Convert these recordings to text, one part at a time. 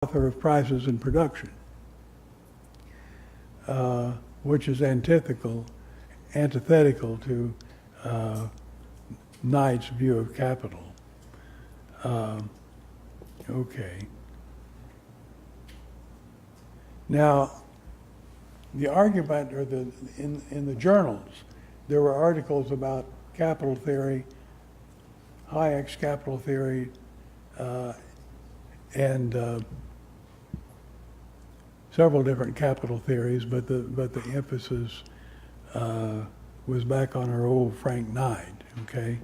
author of Prices and Production, which is antithetical to Knight's view of capital. Okay. Now, the argument, or in the journals, there were articles about capital theory, Hayek's capital theory, and several different capital theories, but the emphasis was back on our old Frank Knight. Okay.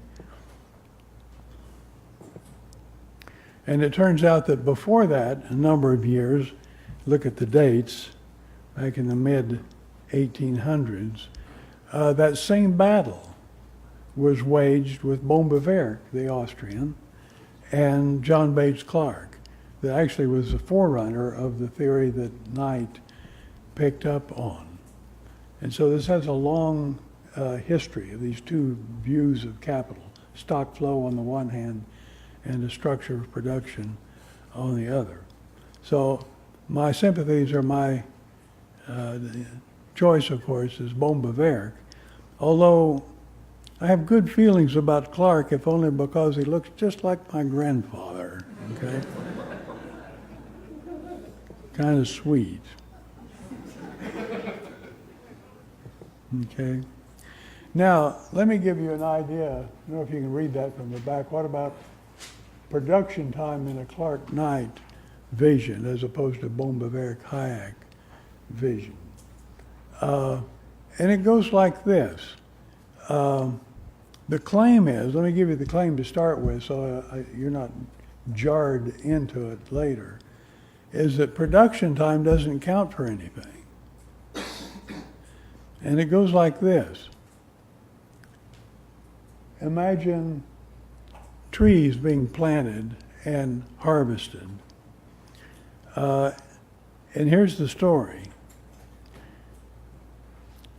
And it turns out that before that, a number of years, look at the dates, back in the mid-1800s, that same battle was waged with Bombeverk, the Austrian, and John Bates Clark, that actually was the forerunner of the theory that Knight picked up on. And so this has a long history of these two views of capital, stock flow on the one hand, and the structure of production on the other. So my sympathies, or my choice, of course, is Bombeverk, although I have good feelings about Clark, if only because he looks just like my grandfather, okay? Kind of sweet. Okay. Now, let me give you an idea. I don't know if you can read that from the back. What about production time in a Clark-Knight vision as opposed to Bombeverk-Hayek vision? And it goes like this. The claim is, let me give you the claim to start with so you're not jarred into it later, is that production time doesn't count for anything. And it goes like this. Imagine trees being planted and harvested. And here's the story.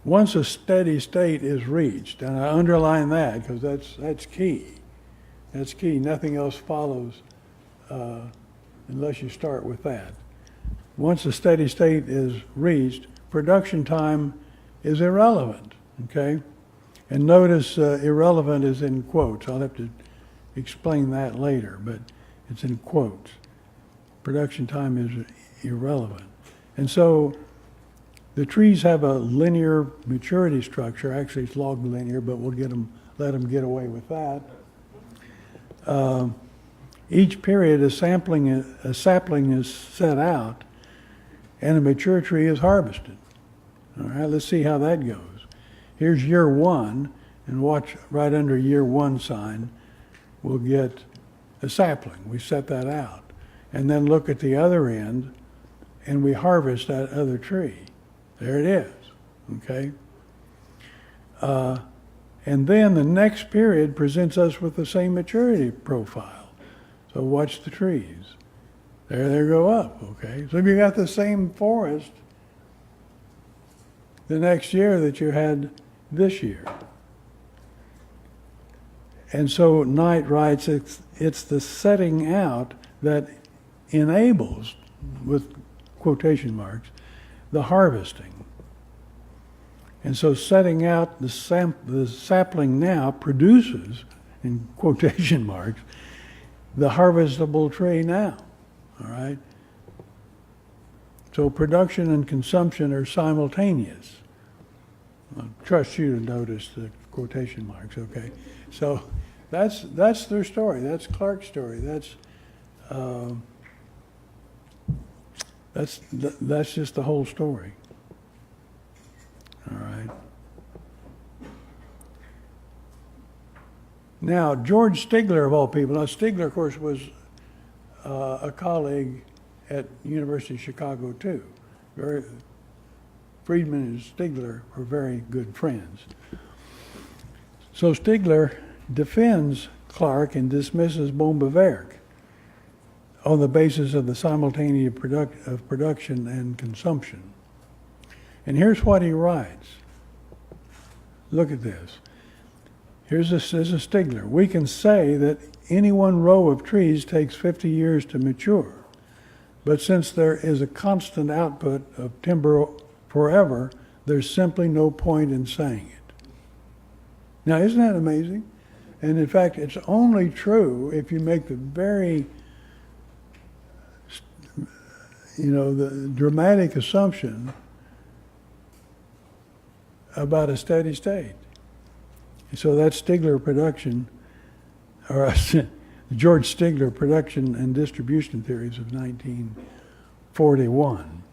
Once a steady state is reached, and I underline that because that's key. That's key. Nothing else follows unless you start with that. Once a steady state is reached, production time is irrelevant, okay? And notice irrelevant is in quotes. I'll have to explain that later, but it's in quotes. Production time is irrelevant. And so the trees have a linear maturity structure. Actually, it's log linear, but we'll let them get away with that. Each period, a sapling is set out, and a mature tree is harvested. All right, let's see how that goes. Here's year one, and watch right under year one sign, we'll get a sapling. We set that out. And then look at the other end, and we harvest that other tree. There it is, okay? And then the next period presents us with the same maturity profile. So watch the trees. There they go up, okay? So you got the same forest the next year that you had this year. And so Knight writes, it's the setting out that enables, with quotation marks, the harvesting. And so setting out the sapling now produces, in quotation marks, the harvestable tree now, all right? So production and consumption are simultaneous. I trust you to notice the quotation marks, okay? So that's their story. That's Clark's story. That's just the whole story. All right. Now, George Stigler, of all people. Now, Stigler, of course, was a colleague at University of Chicago, too. Friedman and Stigler were very good friends. So Stigler defends Clark and dismisses Bombeverk on the basis of the simultaneous of production and consumption. And here's what he writes. Look at this. This is Stigler. We can say that any one row of trees takes 50 years to mature. But since there is a constant output of timber forever, there's simply no point in saying it. Now, isn't that amazing? And in fact, it's only true if you make the very, the dramatic assumption about a steady state. So that's Stigler production, or George Stigler production and distribution theories of 1941.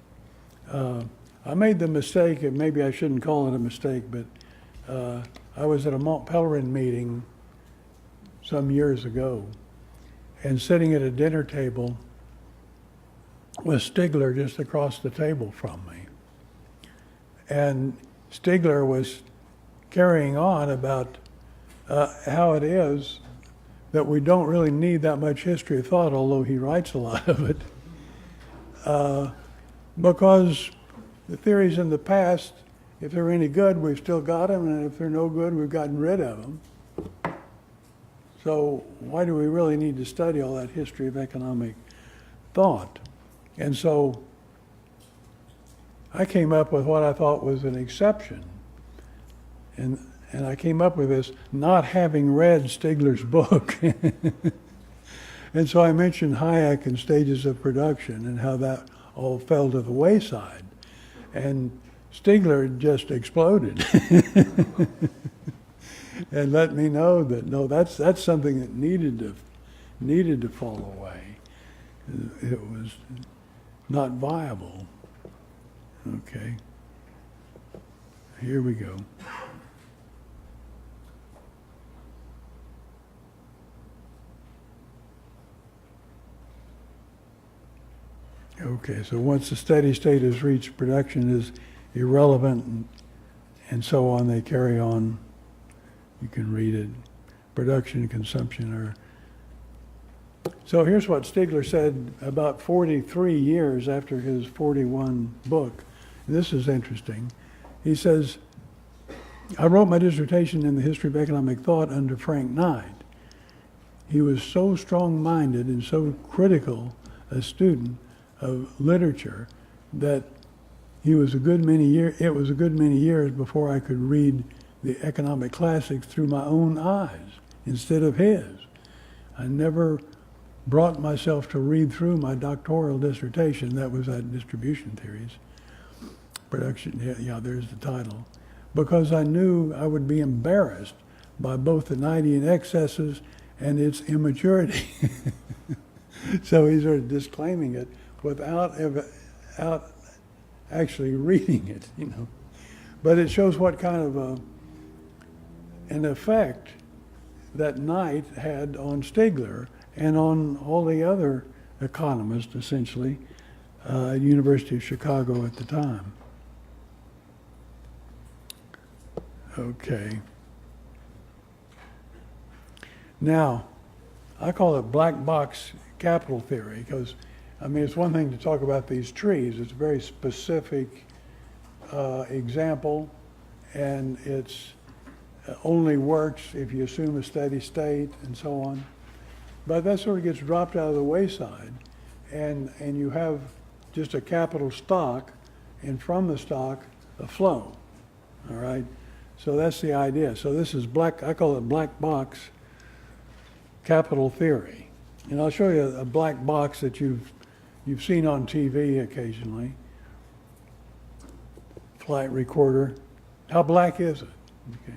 I made the mistake, and maybe I shouldn't call it a mistake, but I was at a Mont Pelerin meeting some years ago, and sitting at a dinner table with Stigler just across the table from me. And Stigler was carrying on about how it is that we don't really need that much history of thought, although he writes a lot of it, because the theories in the past, if they're any good, we've still got them, and if they're no good, we've gotten rid of them. So why do we really need to study all that history of economic thought? And so I came up with what I thought was an exception. And I came up with this, not having read Stigler's book. And so I mentioned Hayek and stages of production and how that all fell to the wayside. And Stigler just exploded and let me know that, no, that's something that needed to fall away. It was not viable. Okay. Here we go. Okay, so once the steady state is reached, production is irrelevant and so on. They carry on. You can read it. Production and consumption are. So here's what Stigler said about 43 years after his 41 book. And this is interesting. He says, I wrote my dissertation in the history of economic thought under Frank Knight. He was so strong-minded and so critical a student of literature that it was a good many years before I could read the economic classics through my own eyes instead of his. I never brought myself to read through my doctoral dissertation. That was at distribution theories. Production, yeah, there's the title. Because I knew I would be embarrassed by both the Knightian excesses and its immaturity. So he's sort of disclaiming it without actually reading it, But it shows what kind of an effect that Knight had on Stigler and on all the other economists, essentially, at University of Chicago at the time. Okay. Now, I call it black box capital theory because, it's one thing to talk about these trees. It's a very specific example, and it's only works if you assume a steady state and so on. But that sort of gets dropped out of the wayside, and you have just a capital stock, and from the stock, a flow, all right? So that's the idea. So this is I call it black box capital theory. And I'll show you a black box that you've seen on TV occasionally. Flight recorder. How black is it? Okay.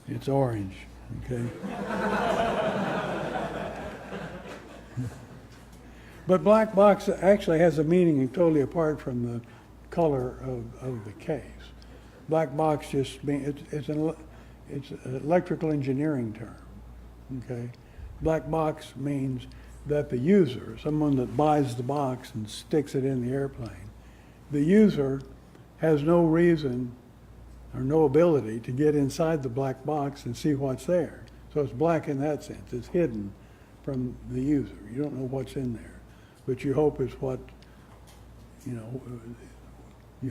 It's orange. Okay. But black box actually has a meaning totally apart from the color of the case. Black box just means it's an electrical engineering term. Okay. Black box means that the user, someone that buys the box and sticks it in the airplane, the user has no reason or no ability to get inside the black box and see what's there. So it's black in that sense. It's hidden from the user. You don't know what's in there, but you hope it's what, you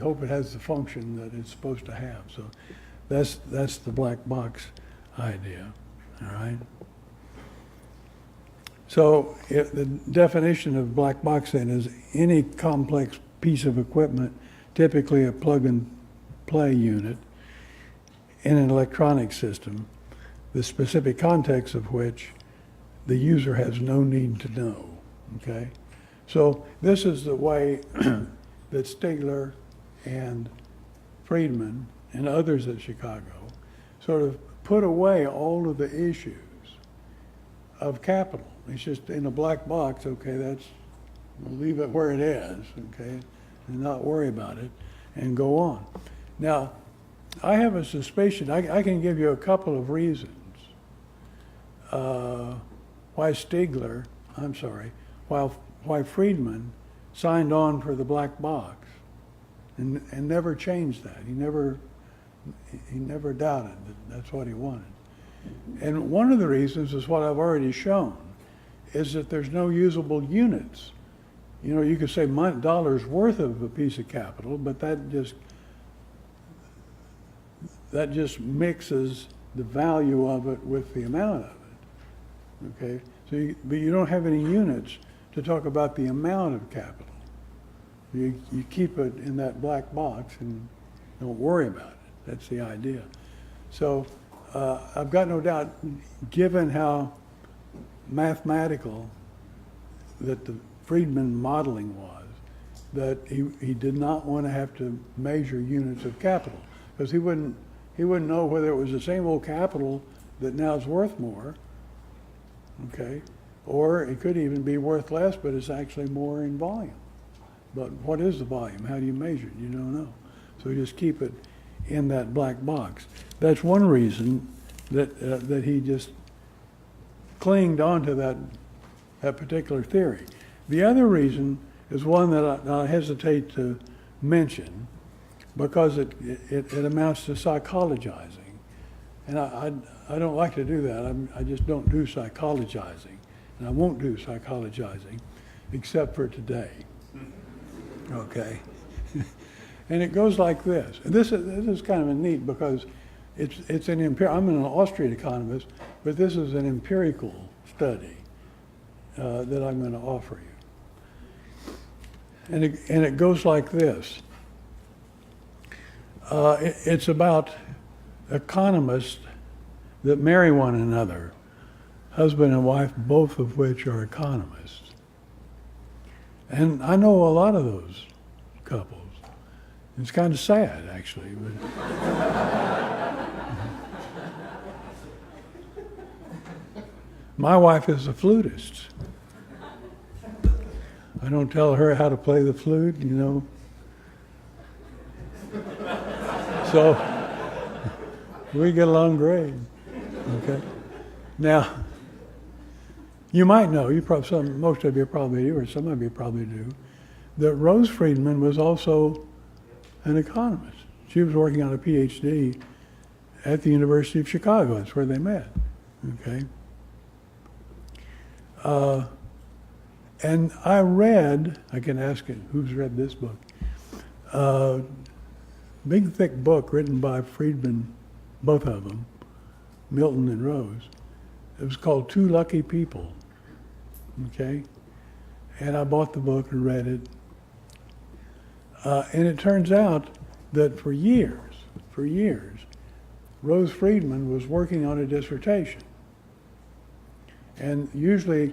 hope it has the function that it's supposed to have. So that's the black box idea, all right? So the definition of black box then is any complex piece of equipment, typically a plug-and-play unit, in an electronic system, the specific context of which the user has no need to know, okay? So this is the way that Stigler and Friedman and others at Chicago sort of put away all of the issues of capital. It's just in a black box, okay, we'll leave it where it is, okay, and not worry about it and go on. Now, I have a suspicion, I can give you a couple of reasons why Friedman signed on for the black box and never changed that. He never doubted that that's what he wanted. And one of the reasons is what I've already shown, is that there's no usable units. You know, you could say dollars worth of a piece of capital, but that just mixes the value of it with the amount of it. Okay, so but you don't have any units to talk about the amount of capital. You keep it in that black box and don't worry about it. That's the idea. So I've got no doubt, given how mathematical that the Friedman modeling was, that he did not want to have to measure units of capital, because he wouldn't know whether it was the same old capital that now is worth more, okay, or it could even be worth less, but it's actually more in volume. But what is the volume? How do you measure it? You don't know. So you just keep it in that black box. That's one reason that he just clinged onto that particular theory. The other reason is one that I hesitate to mention, because it amounts to psychologizing. And I don't like to do that. I just don't do psychologizing. And I won't do psychologizing except for today. Okay? And it goes like this. And this is kind of neat, because it's an I'm an Austrian economist, but this is an empirical study that I'm going to offer you. And it goes like this. It's about economists that marry one another, husband and wife, both of which are economists. And I know a lot of those couples. It's kind of sad, actually. My wife is a flutist. I don't tell her how to play the flute, you know. So we get along great. Okay. Now, you might know, most of you probably do, or some of you probably do, that Rose Friedman was also an economist. She was working on a PhD at the University of Chicago. That's where they met. Okay. And I can ask it, who's read this book? Big, thick book written by Friedman, both of them, Milton and Rose. It was called Two Lucky People. Okay? And I bought the book and read it. And it turns out that for years, Rose Friedman was working on a dissertation. And usually